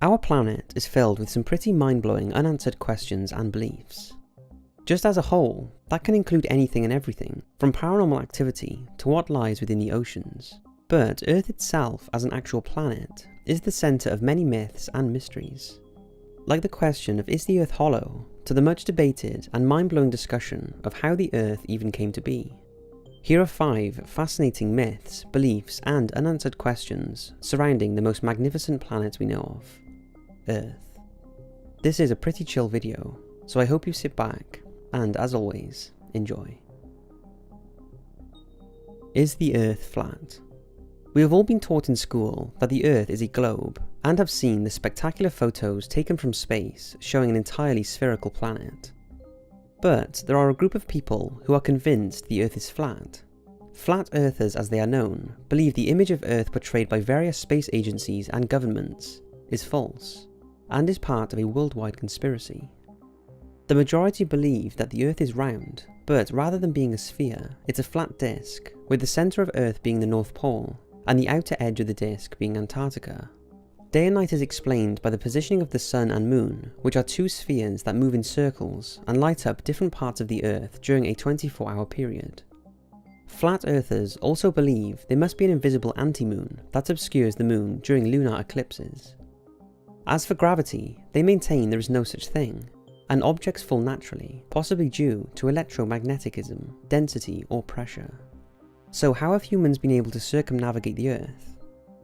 Our planet is filled with some pretty mind-blowing unanswered questions and beliefs. Just as a whole, that can include anything and everything, from paranormal activity to what lies within the oceans. But Earth itself as an actual planet is the centre of many myths and mysteries. Like the question of is the Earth hollow, to the much debated and mind-blowing discussion of how the Earth even came to be. Here are 5 fascinating myths, beliefs and unanswered questions surrounding the most magnificent planet we know of, Earth. This is a pretty chill video, so I hope you sit back and, as always, enjoy. Is the Earth flat? We have all been taught in school that the Earth is a globe and have seen the spectacular photos taken from space showing an entirely spherical planet. But there are a group of people who are convinced the Earth is flat. Flat Earthers, as they are known, believe the image of Earth portrayed by various space agencies and governments is false, and is part of a worldwide conspiracy. The majority believe that the Earth is round, but rather than being a sphere, it's a flat disk, with the centre of Earth being the North Pole, and the outer edge of the disk being Antarctica. Day and night is explained by the positioning of the Sun and Moon, which are 2 spheres that move in circles and light up different parts of the Earth during a 24-hour period. Flat Earthers also believe there must be an invisible anti-moon that obscures the Moon during lunar eclipses. As for gravity, they maintain there is no such thing, and objects fall naturally, possibly due to electromagnetism, density or pressure. So how have humans been able to circumnavigate the Earth?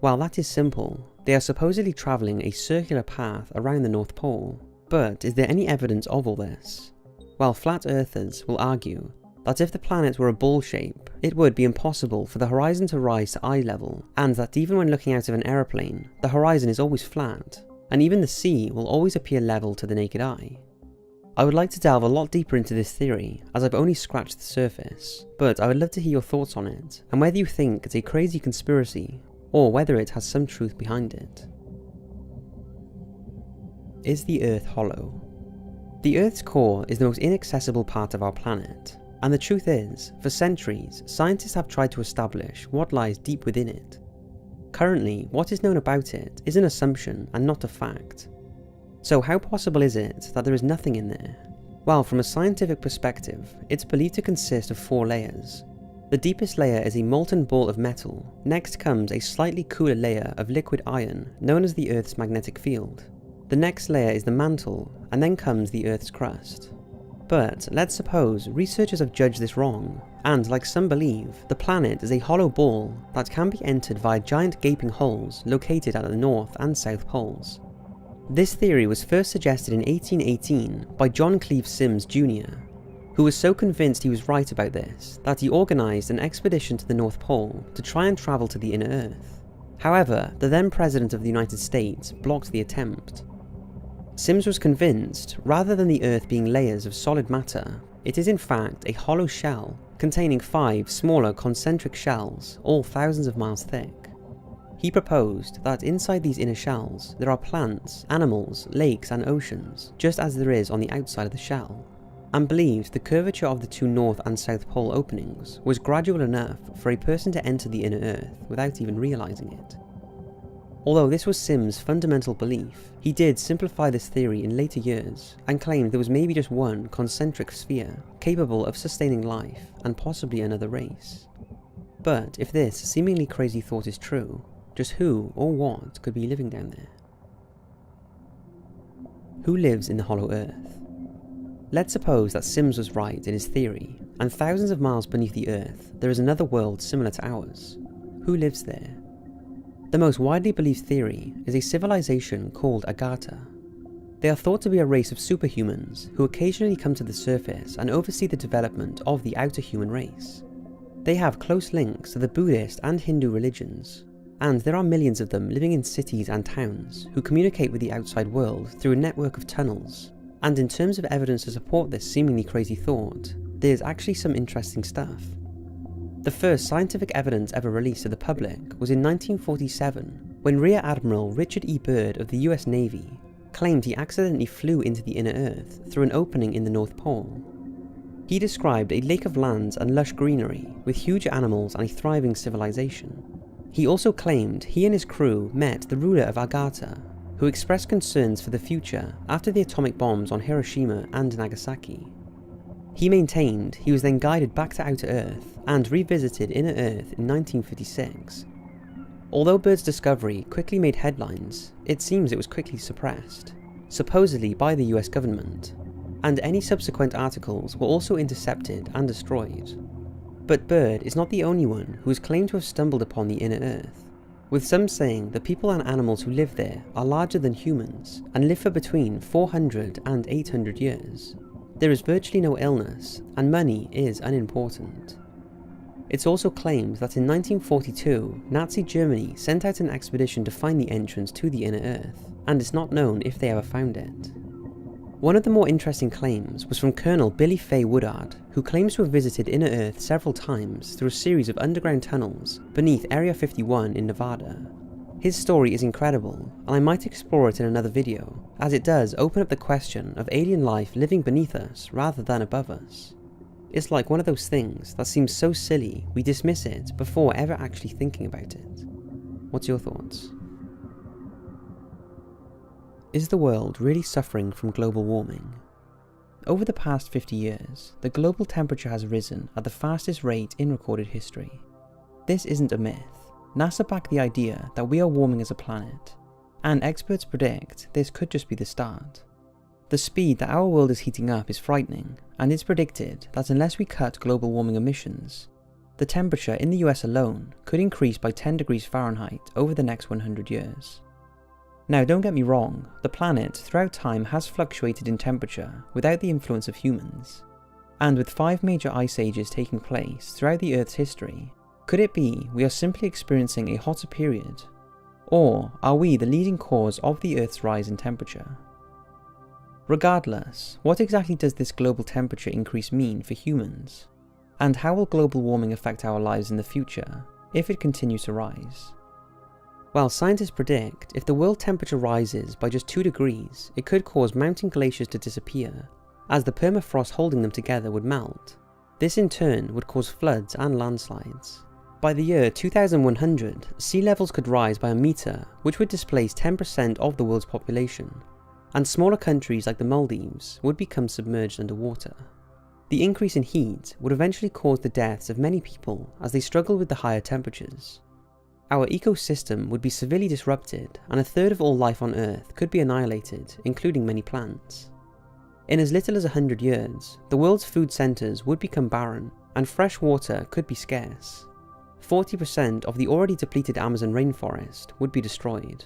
Well, that is simple. They are supposedly travelling a circular path around the North Pole. But is there any evidence of all this? Well, flat earthers will argue that if the planet were a ball shape, it would be impossible for the horizon to rise to eye level, and that even when looking out of an aeroplane, the horizon is always flat, and even the sea will always appear level to the naked eye. I would like to delve a lot deeper into this theory, as I've only scratched the surface, but I would love to hear your thoughts on it, and whether you think it's a crazy conspiracy, or whether it has some truth behind it. Is the Earth hollow? The Earth's core is the most inaccessible part of our planet, and the truth is, for centuries, scientists have tried to establish what lies deep within it. Currently, what is known about it is an assumption and not a fact. So how possible is it that there is nothing in there? Well, from a scientific perspective, it's believed to consist of 4 layers. The deepest layer is a molten ball of metal. Next comes a slightly cooler layer of liquid iron, known as the Earth's magnetic field. The next layer is the mantle, and then comes the Earth's crust. But let's suppose researchers have judged this wrong, and like some believe, the planet is a hollow ball that can be entered via giant gaping holes located at the North and South Poles. This theory was first suggested in 1818 by John Cleve Symmes Jr., who was so convinced he was right about this that he organised an expedition to the North Pole to try and travel to the inner Earth. However, the then President of the United States blocked the attempt. Symmes was convinced, rather than the Earth being layers of solid matter, it is in fact a hollow shell containing 5 smaller concentric shells, all thousands of miles thick. He proposed that inside these inner shells there are plants, animals, lakes and oceans, just as there is on the outside of the shell, and believed the curvature of the 2 North and South Pole openings was gradual enough for a person to enter the inner Earth without even realising it. Although this was Symmes' fundamental belief, he did simplify this theory in later years and claimed there was maybe just one concentric sphere capable of sustaining life and possibly another race. But if this seemingly crazy thought is true, just who or what could be living down there? Who lives in the hollow Earth? Let's suppose that Symmes was right in his theory, and thousands of miles beneath the Earth there is another world similar to ours. Who lives there? The most widely believed theory is a civilization called Agartha. They are thought to be a race of superhumans who occasionally come to the surface and oversee the development of the outer human race. They have close links to the Buddhist and Hindu religions, and there are millions of them living in cities and towns who communicate with the outside world through a network of tunnels. And in terms of evidence to support this seemingly crazy thought, there's actually some interesting stuff. The first scientific evidence ever released to the public was in 1947, when Rear Admiral Richard E. Byrd of the US Navy claimed he accidentally flew into the inner Earth through an opening in the North Pole. He described a lake of lands and lush greenery with huge animals and a thriving civilization. He also claimed he and his crew met the ruler of Agartha, who expressed concerns for the future after the atomic bombs on Hiroshima and Nagasaki. He maintained he was then guided back to outer Earth and revisited inner Earth in 1956. Although Bird's discovery quickly made headlines, it seems it was quickly suppressed, supposedly by the US government, and any subsequent articles were also intercepted and destroyed. But Bird is not the only one who has claimed to have stumbled upon the inner Earth, with some saying the people and animals who live there are larger than humans and live for between 400 and 800 years. There is virtually no illness, and money is unimportant. It's also claimed that in 1942, Nazi Germany sent out an expedition to find the entrance to the inner Earth, and it's not known if they ever found it. One of the more interesting claims was from Colonel Billy Fay Woodard, who claims to have visited inner Earth several times through a series of underground tunnels beneath Area 51 in Nevada. His story is incredible, and I might explore it in another video, as it does open up the question of alien life living beneath us rather than above us. It's like one of those things that seems so silly we dismiss it before ever actually thinking about it. What's your thoughts? Is the world really suffering from global warming? Over the past 50 years, the global temperature has risen at the fastest rate in recorded history. This isn't a myth. NASA backed the idea that we are warming as a planet, and experts predict this could just be the start. The speed that our world is heating up is frightening, and it's predicted that unless we cut global warming emissions, the temperature in the US alone could increase by 10 degrees Fahrenheit over the next 100 years. Now, don't get me wrong, the planet throughout time has fluctuated in temperature without the influence of humans. And with 5 major ice ages taking place throughout the Earth's history, could it be we are simply experiencing a hotter period? Or are we the leading cause of the Earth's rise in temperature? Regardless, what exactly does this global temperature increase mean for humans? And how will global warming affect our lives in the future, if it continues to rise? While scientists predict if the world temperature rises by just 2 degrees, it could cause mountain glaciers to disappear, as the permafrost holding them together would melt. This in turn would cause floods and landslides. By the year 2100, sea levels could rise by a meter, which would displace 10% of the world's population, and smaller countries like the Maldives would become submerged underwater. The increase in heat would eventually cause the deaths of many people as they struggle with the higher temperatures. Our ecosystem would be severely disrupted, and a third of all life on Earth could be annihilated, including many plants. In as little as 100 years, the world's food centres would become barren, and fresh water could be scarce. 40% of the already depleted Amazon rainforest would be destroyed.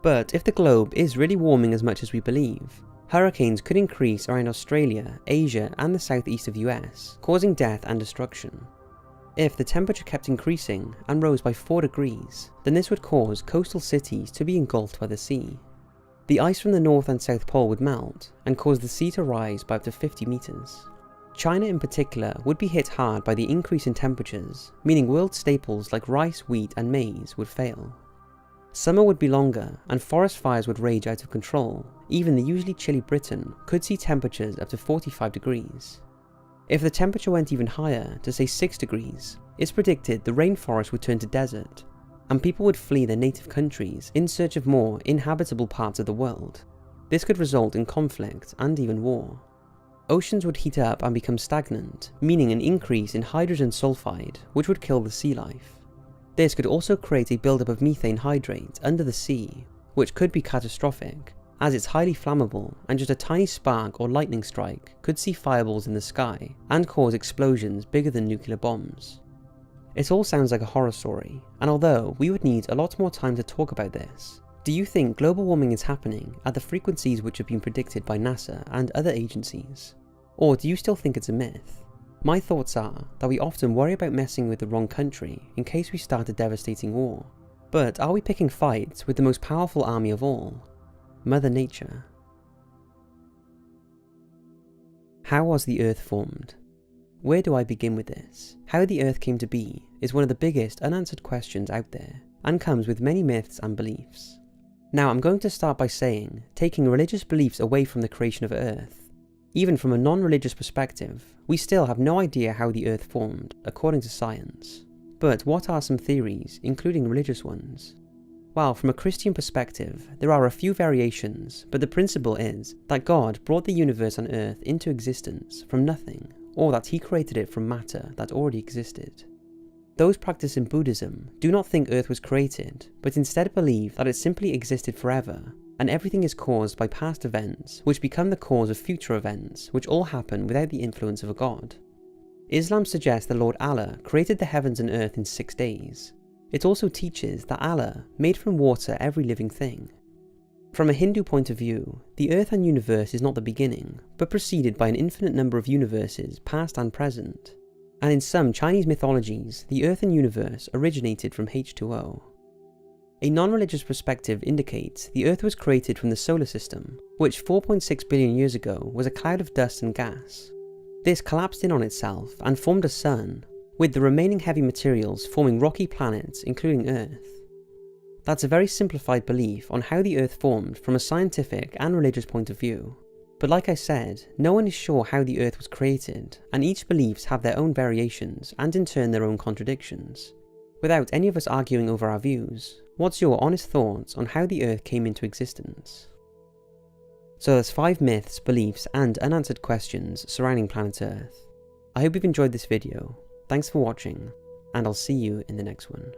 But if the globe is really warming as much as we believe, hurricanes could increase around Australia, Asia, and the southeast of the US, causing death and destruction. If the temperature kept increasing and rose by 4 degrees, then this would cause coastal cities to be engulfed by the sea. The ice from the North and South Pole would melt and cause the sea to rise by up to 50 meters. China in particular would be hit hard by the increase in temperatures, meaning world staples like rice, wheat, and maize would fail. Summer would be longer, and forest fires would rage out of control. Even the usually chilly Britain could see temperatures up to 45 degrees. If the temperature went even higher, to say 6 degrees, it's predicted the rainforest would turn to desert, and people would flee their native countries in search of more inhabitable parts of the world. This could result in conflict and even war. Oceans would heat up and become stagnant, meaning an increase in hydrogen sulfide, which would kill the sea life. This could also create a buildup of methane hydrate under the sea, which could be catastrophic, as it's highly flammable, and just a tiny spark or lightning strike could see fireballs in the sky and cause explosions bigger than nuclear bombs. It all sounds like a horror story, and although we would need a lot more time to talk about this, do you think global warming is happening at the frequencies which have been predicted by NASA and other agencies? Or do you still think it's a myth? My thoughts are that we often worry about messing with the wrong country in case we start a devastating war. But are we picking fights with the most powerful army of all? Mother Nature. How was the Earth formed? Where do I begin with this? How the Earth came to be is one of the biggest unanswered questions out there, and comes with many myths and beliefs. Now I'm going to start by saying, taking religious beliefs away from the creation of Earth, even from a non-religious perspective, we still have no idea how the Earth formed, according to science. But what are some theories, including religious ones? while from a Christian perspective there are a few variations, but the principle is that God brought the universe on Earth into existence from nothing, or that he created it from matter that already existed. Those practicing Buddhism do not think Earth was created, but instead believe that it simply existed forever, and everything is caused by past events which become the cause of future events, which all happen without the influence of a god. Islam suggests that Lord Allah created the heavens and earth in 6 days. It also teaches that Allah made from water every living thing. From a Hindu point of view, the earth and universe is not the beginning, but preceded by an infinite number of universes, past and present. And in some Chinese mythologies, the earth and universe originated from H2O. A non-religious perspective indicates the earth was created from the solar system, which 4.6 billion years ago was a cloud of dust and gas. This collapsed in on itself and formed a sun, with the remaining heavy materials forming rocky planets including Earth. That's a very simplified belief on how the Earth formed from a scientific and religious point of view. But like I said, no one is sure how the Earth was created, and each beliefs have their own variations and in turn their own contradictions. Without any of us arguing over our views, what's your honest thoughts on how the Earth came into existence? So there's 5 myths, beliefs and unanswered questions surrounding planet Earth. I hope you've enjoyed this video, thanks for watching, and I'll see you in the next one.